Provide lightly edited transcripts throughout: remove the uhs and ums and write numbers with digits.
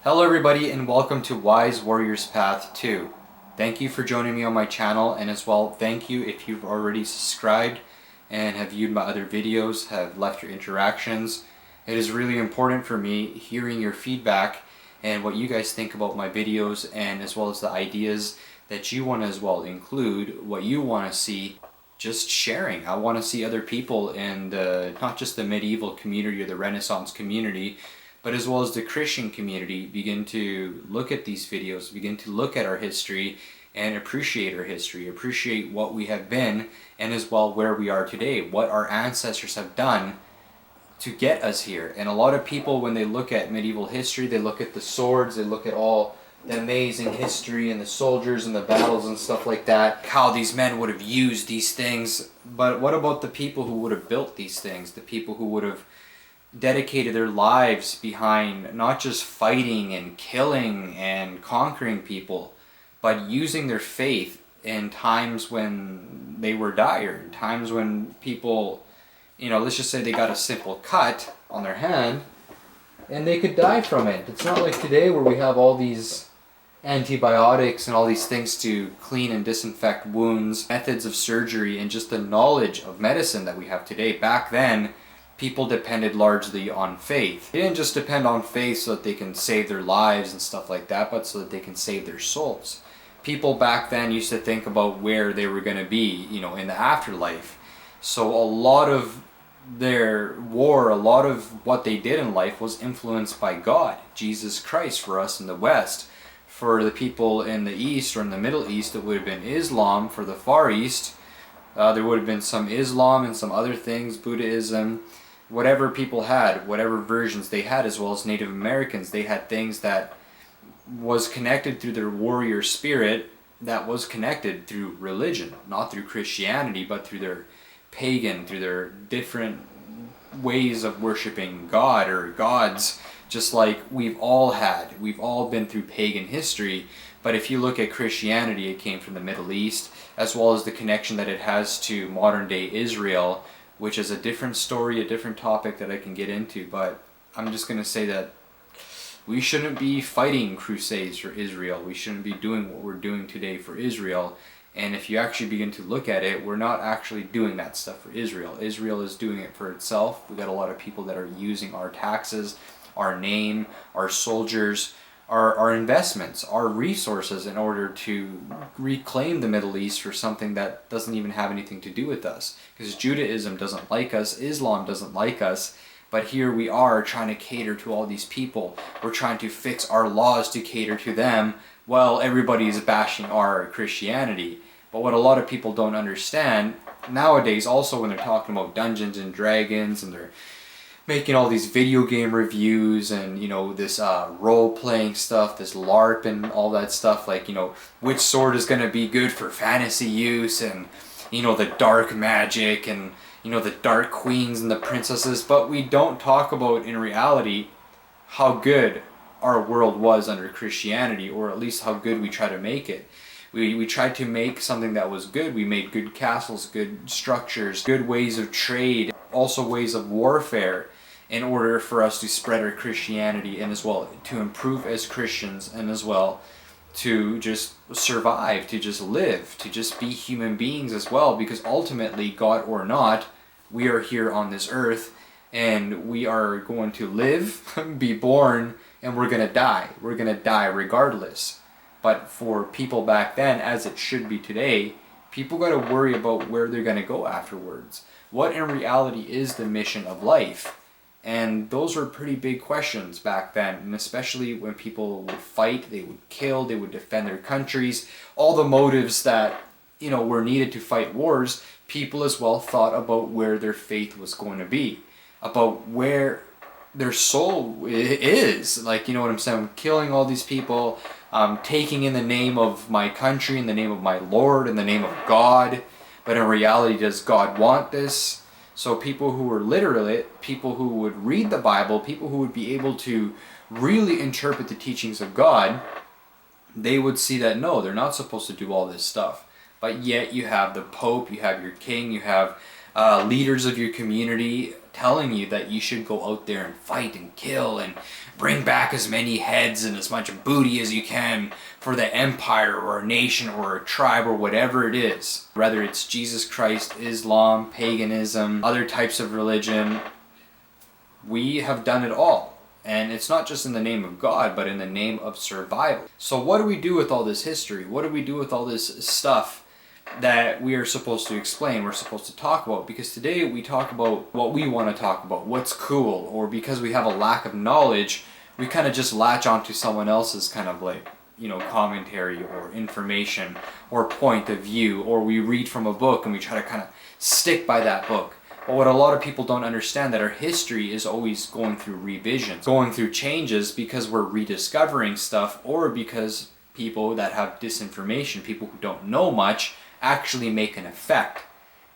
Hello everybody and welcome to Wise Warrior's Path 2. Thank you for joining me on my channel, and as well thank you if you've already subscribed and have viewed my other videos, have left your interactions. It is really important for me hearing your feedback and what you guys think about my videos, and as well as the ideas that you want to as well include, what you want to see. Just sharing. I want to see other people in not just the medieval community or the Renaissance community, but as well as the Christian community begin to look at these videos, begin to look at our history and appreciate our history, appreciate what we have been, and as well where we are today, what our ancestors have done to get us here. And a lot of people, when they look at medieval history, they look at the swords, they look at all the amazing history and the soldiers and the battles and stuff like that, how these men would have used these things. But what about the people who would have built these things, the people who would have dedicated their lives behind not just fighting and killing and conquering people, but using their faith in times when they were dire, times when people, let's just say they got a simple cut on their hand and they could die from it. It's not like today where we have all these antibiotics and all these things to clean and disinfect wounds, methods of surgery, and just the knowledge of medicine that we have today. Back then, people depended largely on faith. They didn't just depend on faith so that they can save their lives and stuff like that, but so that they can save their souls. People back then used to think about where they were going to be, in the afterlife. So a lot of their war, a lot of what they did in life was influenced by God, Jesus Christ, for us in the West. For the people in the East or in the Middle East, it would have been Islam. For the Far East, there would have been some Islam and some other things, Buddhism, whatever people had, whatever versions they had, as well as Native Americans. They had things that was connected through their warrior spirit, that was connected through religion, not through Christianity, but through their pagan, through their different ways of worshiping God or gods. Just like we've all been through pagan history. But if you look at Christianity, it came from the Middle East, as well as the connection that it has to modern day Israel, which is a different story, a different topic that I can get into. But I'm just going to say that we shouldn't be fighting crusades for Israel. We shouldn't be doing what we're doing today for Israel. And if you actually begin to look at it, we're not actually doing that stuff for Israel. Israel is doing it for itself. We got a lot of people that are using our taxes, our name, our soldiers, our investments, our resources in order to reclaim the Middle East for something that doesn't even have anything to do with us. Because Judaism doesn't like us, Islam doesn't like us, but here we are trying to cater to all these people. We're trying to fix our laws to cater to them while everybody is bashing our Christianity. But what a lot of people don't understand nowadays, also when they're talking about Dungeons and Dragons and they're making all these video game reviews and this role-playing stuff, this LARP and all that stuff, like which sword is going to be good for fantasy use, and the dark magic and the dark queens and the princesses. But we don't talk about in reality how good our world was under Christianity, or at least how good we try to make it. We tried to make something that was good. We made good castles, good structures, good ways of trade, also ways of warfare, in order for us to spread our Christianity, and as well to improve as Christians, and as well to just survive, to just live, to just be human beings as well. Because ultimately, God or not, we are here on this earth, and we are going to live, be born, and we're going to die. We're going to die regardless. But for people back then, as it should be today, people got to worry about where they're going to go afterwards. What in reality is the mission of life? And those were pretty big questions back then, and especially when people would fight, they would kill, they would defend their countries, all the motives that, were needed to fight wars. People as well thought about where their faith was going to be, about where their soul is. Like, you know what I'm saying? I'm killing all these people, taking in the name of my country, in the name of my Lord, in the name of God. But in reality, does God want this? So people who were literate, people who would read the Bible, people who would be able to really interpret the teachings of God, they would see that no, they're not supposed to do all this stuff. But yet you have the Pope, you have your king, you have leaders of your community telling you that you should go out there and fight and kill and bring back as many heads and as much booty as you can for the empire or a nation or a tribe or whatever it is. Whether it's Jesus Christ, Islam, paganism, other types of religion, we have done it all. And it's not just in the name of God, but in the name of survival. So what do we do with all this history? What do we do with all this stuff that we are supposed to explain, we're supposed to talk about? Because today we talk about what we want to talk about, what's cool, or because we have a lack of knowledge, we kind of just latch onto someone else's kind of like, you know, commentary or information or point of view, or we read from a book and we try to kind of stick by that book. But what a lot of people don't understand, that our history is always going through revisions, going through changes, because we're rediscovering stuff, or because people that have disinformation, people who don't know much, actually make an effect.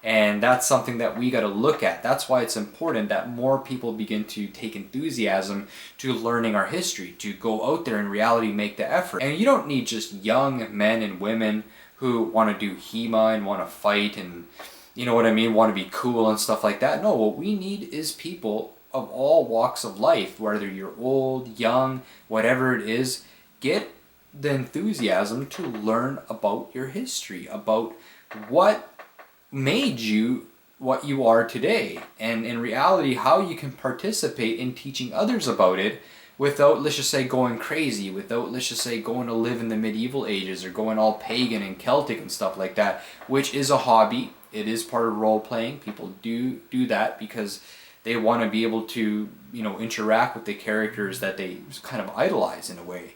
And that's something that we got to look at. That's why it's important that more people begin to take enthusiasm to learning our history, to go out there in reality, make the effort. And you don't need just young men and women who want to do HEMA and want to fight and, you know what I mean, want to be cool and stuff like that. No, what we need is people of all walks of life, whether you're old, young, whatever it is. Get the enthusiasm to learn about your history, about what made you what you are today, and in reality how you can participate in teaching others about it without, let's just say, going crazy, without, let's just say, going to live in the medieval ages or going all pagan and Celtic and stuff like that, which is a hobby. It is part of role playing. People do that because they want to be able to, you know, interact with the characters that they kind of idolize in a way.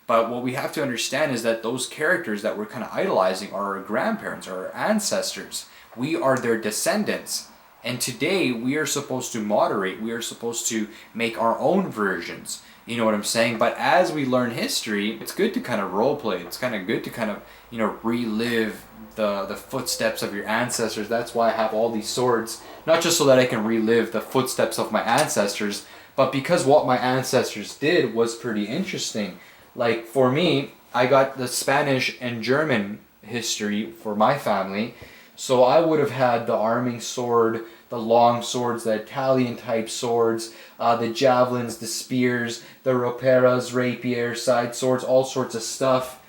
But what we have to understand is that those characters that we're kind of idolizing are our grandparents, are our ancestors. We are their descendants. And today we are supposed to moderate. We are supposed to make our own versions. You know what I'm saying? But as we learn history, it's good to kind of role play. It's kind of good to kind of, you know, relive the footsteps of your ancestors. That's why I have all these swords. Not just so that I can relive the footsteps of my ancestors, but because what my ancestors did was pretty interesting. Like for me, I got the Spanish and German history for my family, so I would have had the arming sword, the long swords, the Italian type swords, the javelins, the spears, the roperas, rapiers, side swords, all sorts of stuff,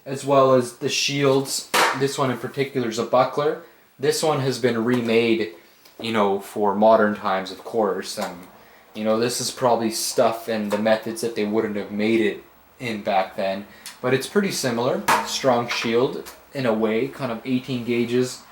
as well as the shields. This one in particular is a buckler. This one has been remade, you know, for modern times, of course, and you know, this is probably stuff and the methods that they wouldn't have made it in back then, but it's pretty similar. Strong shield in a way, kind of 18 gauges,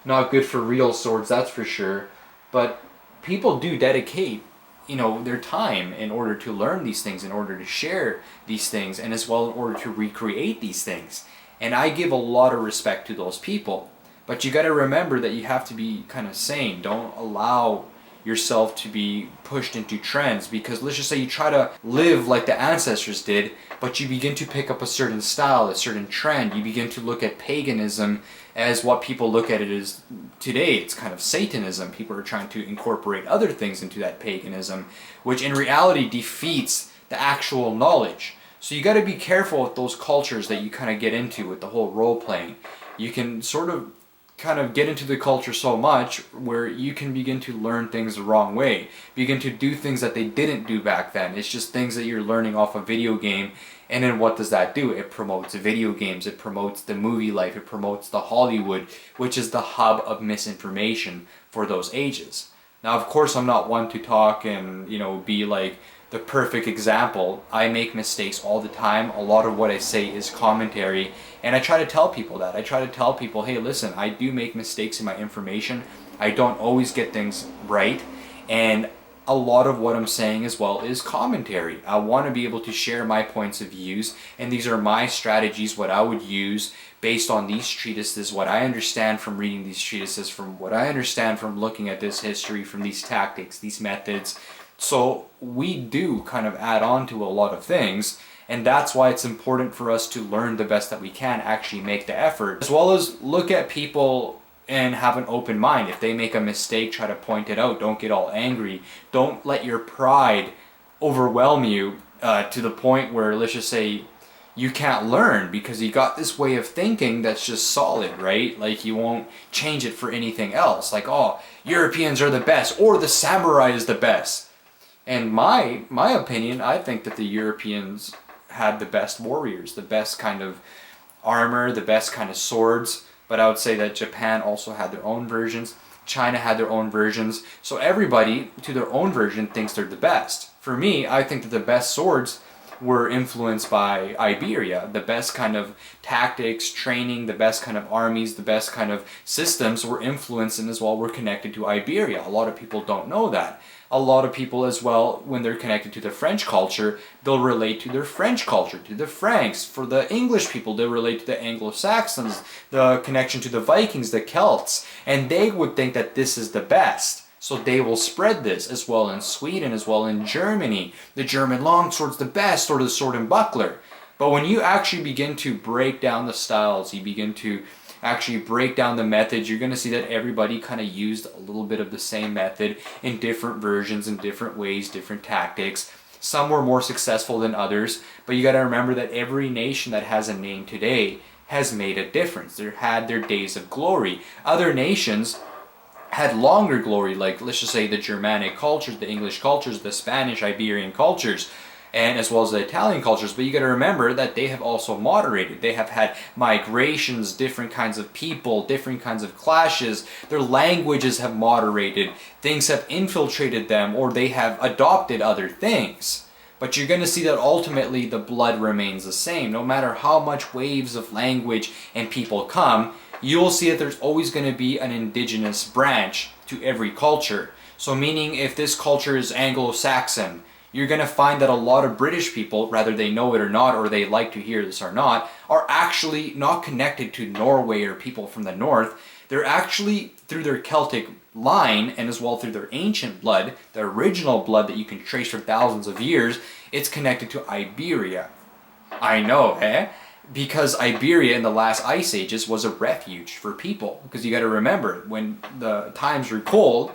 not good for real swords, that's for sure. But people do dedicate, you know, their time in order to learn these things, in order to share these things, and as well in order to recreate these things. And I give a lot of respect to those people. But you got to remember that you have to be kind of sane. Don't allow yourself to be pushed into trends, because let's just say you try to live like the ancestors did, but you begin to pick up a certain style, a certain trend. You begin to look at paganism as what people look at it as today. It's kind of Satanism. People are trying to incorporate other things into that paganism, which in reality defeats the actual knowledge. So you got to be careful with those cultures that you kind of get into with the whole role playing. You can sort of kind of get into the culture so much where you can begin to learn things the wrong way, begin to do things that they didn't do back then. It's just things that you're learning off a video game, and then what does that do? It promotes video games, it promotes the movie life, it promotes the Hollywood, which is the hub of misinformation for those ages. Now, of course, I'm not one to talk and, you know, be like the perfect example. I make mistakes all the time. A lot of what I say is commentary, and I try to tell people that. I try to tell people, hey, listen, I do make mistakes in my information. I don't always get things right, and a lot of what I'm saying as well is commentary. I want to be able to share my points of views, and these are my strategies, what I would use based on these treatises, what I understand from reading these treatises, from what I understand from looking at this history, from these tactics, these methods. So we do kind of add on to a lot of things, and that's why it's important for us to learn the best that we can, actually make the effort, as well as look at people and have an open mind. If they make a mistake, try to point it out. Don't get all angry. Don't let your pride overwhelm you to the point where, let's just say, you can't learn because you got this way of thinking that's just solid, right? Like you won't change it for anything else. Like, oh, Europeans are the best, or the samurai is the best. And my opinion, I think that the Europeans had the best warriors, the best kind of armor, the best kind of swords. But I would say that Japan also had their own versions. China had their own versions. So everybody, to their own version, thinks they're the best. For me, I think that the best swords were influenced by Iberia. The best kind of tactics, training, the best kind of armies, the best kind of systems were influenced and as well were connected to Iberia. A lot of people don't know that. A lot of people as well, when they're connected to the French culture, they'll relate to their French culture, to the Franks. For the English people, they'll relate to the Anglo-Saxons, the connection to the Vikings, the Celts, and they would think that this is the best. So they will spread this as well in Sweden, as well in Germany. The German longsword's the best, or the sword and buckler. But when you actually begin to break down the styles, you begin to actually break down the methods, you're going to see that everybody kind of used a little bit of the same method in different versions, in different ways, different tactics. Some were more successful than others, but you got to remember that every nation that has a name today has made a difference. They had their days of glory. Other nations had longer glory, like let's just say the Germanic cultures, the English cultures, the Spanish, Iberian cultures, and as well as the Italian cultures. But you got to remember that they have also moderated. They have had migrations, different kinds of people, different kinds of clashes. Their languages have moderated. Things have infiltrated them, or they have adopted other things. But you're going to see that ultimately the blood remains the same. No matter how much waves of language and people come, you'll see that there's always going to be an indigenous branch to every culture. So meaning if this culture is Anglo-Saxon, you're going to find that a lot of British people, whether they know it or not, or they like to hear this or not, are actually not connected to Norway or people from the north. They're actually, through their Celtic line, and as well through their ancient blood, the original blood that you can trace for thousands of years, it's connected to Iberia. I know, eh? Because Iberia in the last ice ages was a refuge for people. Because you got to remember, when the times were cold,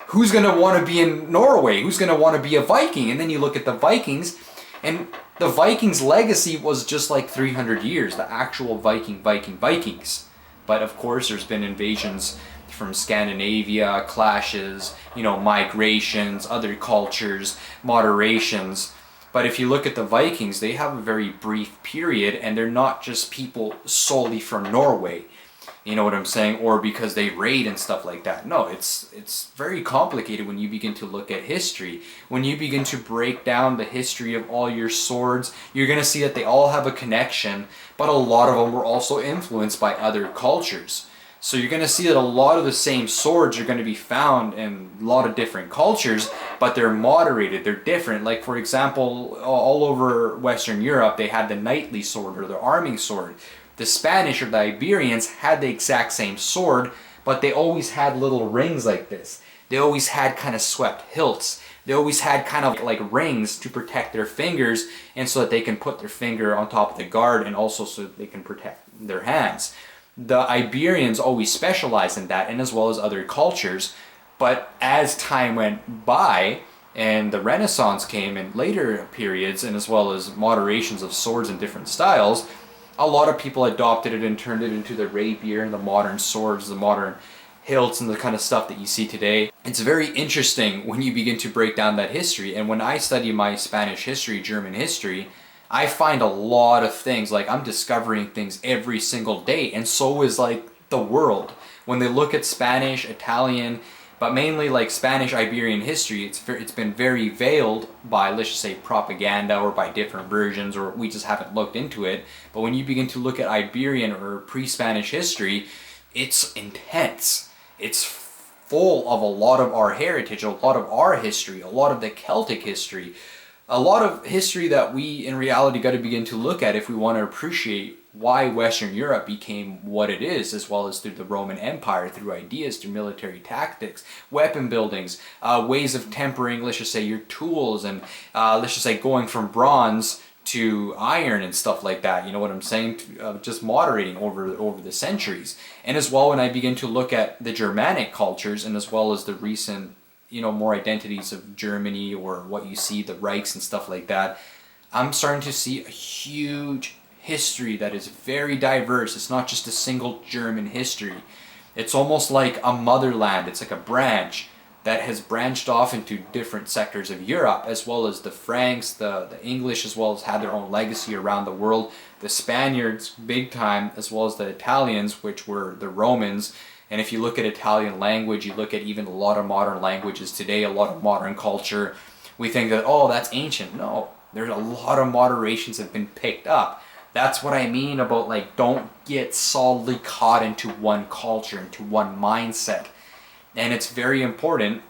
who's going to want to be in Norway? Who's going to want to be a Viking? And then you look at the Vikings, and the Vikings' legacy was just like 300 years, the actual Vikings. But of course, there's been invasions from Scandinavia, clashes, migrations, other cultures, moderations. But if you look at the Vikings, they have a very brief period, and they're not just people solely from Norway. You know what I'm saying? Or because they raid and stuff like that. No, it's very complicated when you begin to look at history. When you begin to break down the history of all your swords, you're going to see that they all have a connection, but a lot of them were also influenced by other cultures. So you're going to see that a lot of the same swords are going to be found in a lot of different cultures, but they're moderated, they're different. Like for example, all over Western Europe, they had the knightly sword or the arming sword. The Spanish or the Iberians had the exact same sword, but they always had little rings like this. They always had kind of swept hilts. They always had kind of like rings to protect their fingers, and so that they can put their finger on top of the guard, and also so that they can protect their hands. The Iberians always specialized in that, and as well as other cultures. But as time went by, and the Renaissance came in later periods, and as well as moderations of swords in different styles, a lot of people adopted it and turned it into the rapier and the modern swords, the modern hilts, and the kind of stuff that you see today. It's very interesting when you begin to break down that history. And when I study my Spanish history, German history, I find a lot of things. Like, I'm discovering things every single day, and so is like the world. When they look at Spanish, Italian, but mainly like Spanish Iberian history, it's been very veiled by, let's just say, propaganda, or by different versions, or we just haven't looked into it. But when you begin to look at Iberian or pre-Spanish history, it's intense. It's full of a lot of our heritage, a lot of our history, a lot of the Celtic history, a lot of history that we in reality got to begin to look at if we want to appreciate why Western Europe became what it is, as well as through the Roman Empire, through ideas, through military tactics, weapon buildings, ways of tempering, let's just say, your tools, and let's just say going from bronze to iron and stuff like that. You know what I'm saying? Just moderating over the centuries. And as well, when I begin to look at the Germanic cultures, and as well as the recent, more identities of Germany, or what you see, the Reichs and stuff like that, I'm starting to see a huge history that is very diverse. It's not just a single German history. It's almost like a motherland. It's like a branch that has branched off into different sectors of Europe, as well as the Franks, the English, as well as had their own legacy around the world. The Spaniards, big time, as well as the Italians, which were the Romans. And if you look at Italian language, you look at even a lot of modern languages today, a lot of modern culture, we think that, oh, that's ancient. No, there's a lot of moderations have been picked up. That's what I mean about, like, don't get solidly caught into one culture, into one mindset. And it's very important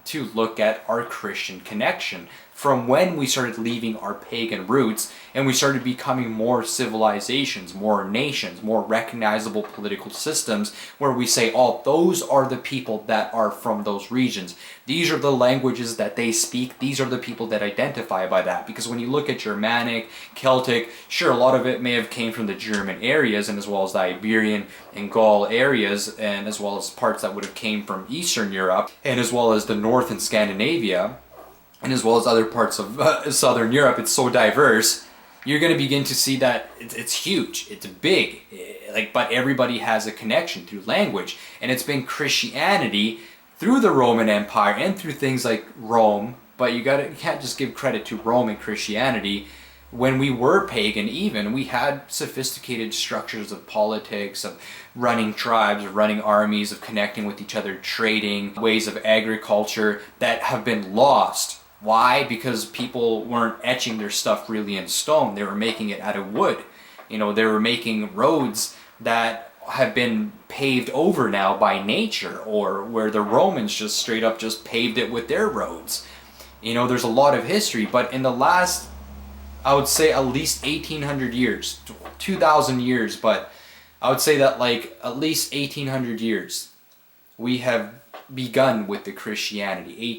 to look at our Christian connection from when we started leaving our pagan roots and we started becoming more civilizations, more nations, more recognizable political systems where we say, oh, those are the people that are from those regions. These are the languages that they speak. These are the people that identify by that. Because when you look at Germanic, Celtic, sure, a lot of it may have came from the German areas, and as well as the Iberian and Gaul areas, and as well as parts that would have came from Eastern Europe, and as well as the North and Scandinavia, and as well as other parts of Southern Europe. It's so diverse. You're going to begin to see that it's huge, it's big, but everybody has a connection through language. And it's been Christianity through the Roman Empire and through things like Rome, but you can't just give credit to Rome and Christianity. When we were pagan even, we had sophisticated structures of politics, of running tribes, of running armies, of connecting with each other, trading, ways of agriculture that have been lost. Why? Because people weren't etching their stuff really in stone. They were making it out of wood. They were making roads that have been paved over now by nature, or where the Romans just straight up just paved it with their roads. There's a lot of history, but in the last, I would say, at least 1800 years, 2000 years, but I would say that like at least 1800 years, we have begun with the Christianity.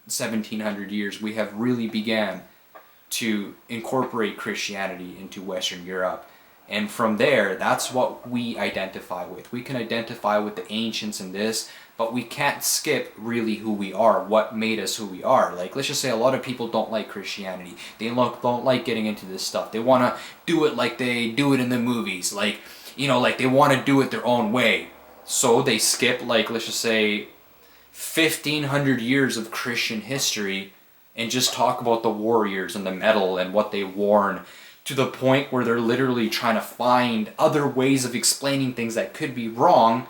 1700 years, we have really began to incorporate Christianity into Western Europe. And from there, that's what we identify with. We can identify with the ancients in this, but we can't skip really who we are, what made us who we are. Like, let's just say a lot of people don't like Christianity. They don't like getting into this stuff. They want to do it like they do it in the movies. Like they want to do it their own way. So they skip, like, let's just say 1500 years of Christian history and just talk about the warriors and the metal and what they worn, to the point where they're literally trying to find other ways of explaining things that could be wrong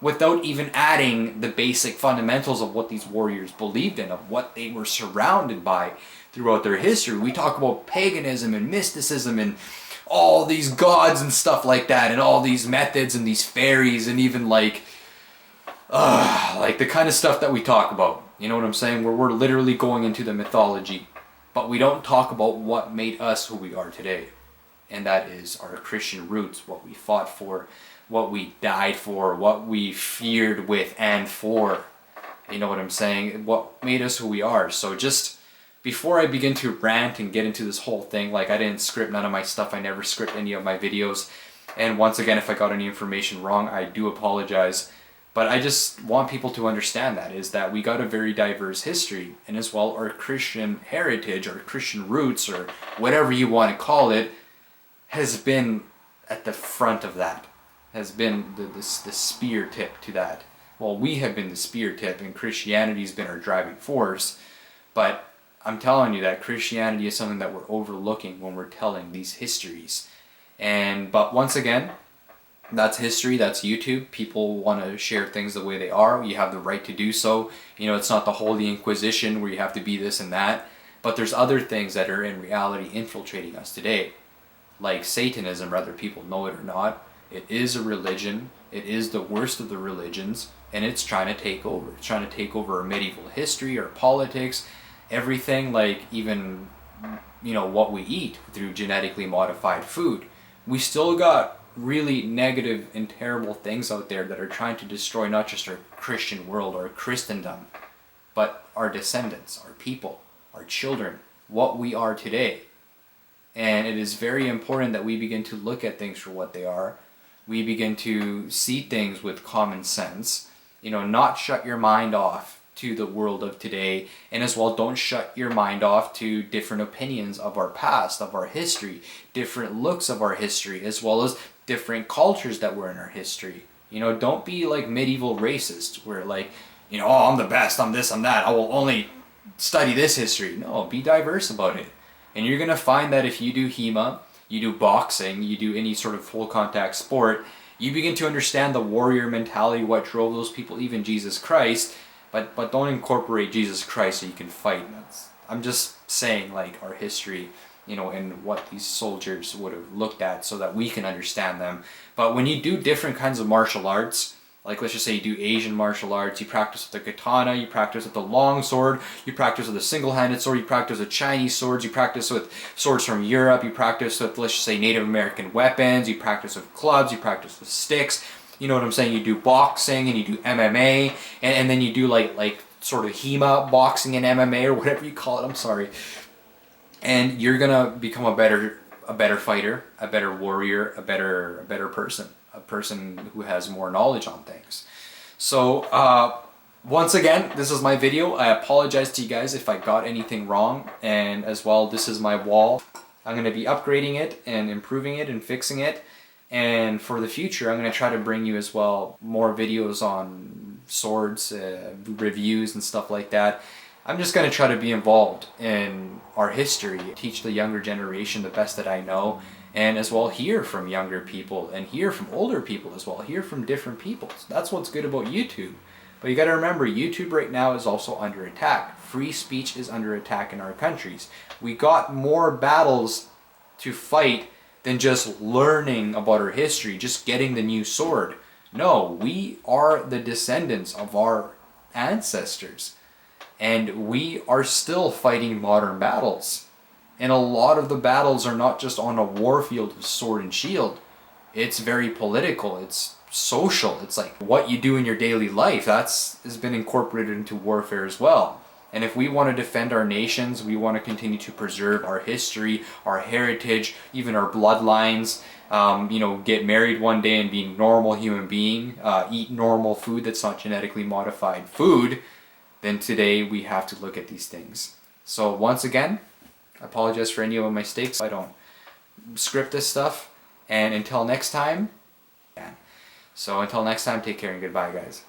without even adding the basic fundamentals of what these warriors believed in, of what they were surrounded by throughout their history. We talk about paganism and mysticism and all these gods and stuff like that, and all these methods and these fairies, and even like the kind of stuff that we talk about. You know what I'm saying? Where we're literally going into the mythology. But we don't talk about what made us who we are today. And that is our Christian roots, what we fought for, what we died for, what we feared with and for. You know what I'm saying? What made us who we are. So just before I begin to rant and get into this whole thing, like, I didn't script none of my stuff. I never script any of my videos. And once again, if I got any information wrong, I do apologize. But I just want people to understand that we got a very diverse history, and as well our Christian heritage, our Christian roots, or whatever you want to call it, has been at the front of that, has been the spear tip to that. Well, we have been the spear tip, and Christianity's been our driving force, but I'm telling you that Christianity is something that we're overlooking when we're telling these histories. But once again, that's history, that's YouTube. People want to share things the way they are. You have the right to do so. It's not the Holy Inquisition where you have to be this and that. But there's other things that are in reality infiltrating us today. Like Satanism, whether people know it or not. It is a religion. It is the worst of the religions. And it's trying to take over. It's trying to take over our medieval history, our politics, everything, like even, what we eat through genetically modified food. We still got really negative and terrible things out there that are trying to destroy not just our Christian world or Christendom, but our descendants, our people, our children, what we are today. And it is very important that we begin to look at things for what they are. We begin to see things with common sense, not shut your mind off to the world of today, and as well, don't shut your mind off to different opinions of our past, of our history, different looks of our history, as well as different cultures that were in our history. You know, don't be like medieval racists where like, you know, oh, I'm the best, I'm this, I'm that, I will only study this history. No, be diverse about it. And you're gonna find that if you do HEMA, you do boxing, you do any sort of full contact sport, you begin to understand the warrior mentality, what drove those people, even Jesus Christ. But don't incorporate Jesus Christ so you can fight. I'm just saying like our history, you know, and what these soldiers would have looked at so that we can understand them. But when you do different kinds of martial arts, like let's just say you do Asian martial arts, you practice with the katana, you practice with the long sword, you practice with a single-handed sword, you practice with Chinese swords, you practice with swords from Europe, you practice with, let's just say, Native American weapons, you practice with clubs, you practice with sticks. You know what I'm saying? You do boxing and you do MMA, and then you do like sort of HEMA boxing and MMA or whatever you call it. I'm sorry. And you're gonna become a better fighter, a better warrior, a better person, a person who has more knowledge on things. So once again, this is my video. I apologize to you guys if I got anything wrong, and as well, this is my wall. I'm gonna be upgrading it and improving it and fixing it. And for the future, I'm going to try to bring you as well more videos on swords, reviews and stuff like that. I'm just going to try to be involved in our history, teach the younger generation the best that I know, and as well hear from younger people and hear from older people as well, hear from different people. So that's what's good about YouTube. But you got to remember, YouTube right now is also under attack. Free speech is under attack in our countries. We got more battles to fight than just learning about our history, just getting the new sword. No, we are the descendants of our ancestors, and we are still fighting modern battles. And a lot of the battles are not just on a war field of sword and shield. It's very political, it's social, it's like what you do in your daily life. Has been incorporated into warfare as well. And if we want to defend our nations, we want to continue to preserve our history, our heritage, even our bloodlines, you know, get married one day and be a normal human being, eat normal food that's not genetically modified food, then today we have to look at these things. So once again, I apologize for any of my mistakes. I don't script this stuff. And until next time, take care and goodbye, guys.